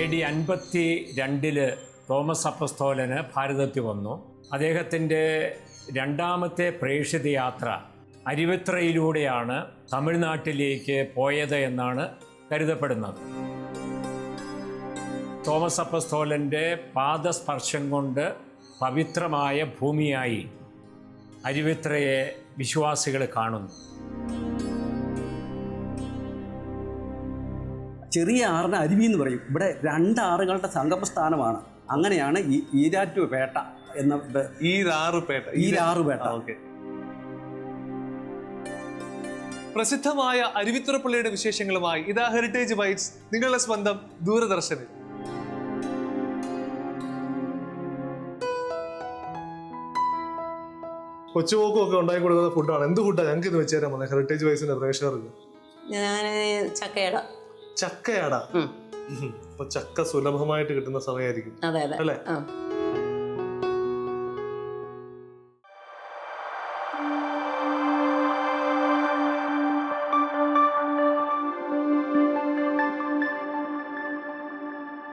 AD 52 Thomas അപ്പസ്തോലന് ഭാരതത്തിൽ വന്നു. അദ്ദേഹത്തിൻ്റെ രണ്ടാമത്തെ പ്രേക്ഷിത യാത്ര അരുവിത്രയിലൂടെയാണ് തമിഴ്നാട്ടിലേക്ക് പോയത് എന്നാണ് കരുതപ്പെടുന്നത്. തോമസ് അപ്പസ്തോലൻ്റെ പാദസ്പർശം കൊണ്ട് പവിത്രമായ ഭൂമിയായി അരുവിത്രയെ വിശ്വാസികൾ കാണുന്നു. ചെറിയ ആറിന് അരുവി എന്ന് പറയും. ഇവിടെ 2 ആറുകളുടെ സംഗമസ്ഥാനമാണ്. അങ്ങനെയാണ് ഈ ഈരാറ്റുപേട്ട എന്ന ഈരാറുപേട്ട. ഓക്കെ. പ്രസിദ്ധമായ അരുവിത്തുറപ്പള്ളിയുടെ വിശേഷങ്ങളുമായി ഇതാ ഹെറിറ്റേജ് ബൈറ്റ്സ്, നിങ്ങളുടെ സ്വന്തം ദൂരദർശനിൽ. കൊച്ചുപോക്കും ഒക്കെ ഉണ്ടാക്കി കൊടുക്കുന്ന ഫുഡാണ്. എന്ത് ഫുഡാണ് ഞങ്ങൾക്ക് ഇത് വെച്ചുതരാൻ വന്നത് ഹെറിറ്റേജ് ബൈറ്റ്സിന്റെ പ്രേക്ഷകർക്ക്? ഞാൻ ചക്കയട. അപ്പൊ ചക്ക സുലഭമായിട്ട് കിട്ടുന്ന സമയമായിരിക്കും അല്ലേ?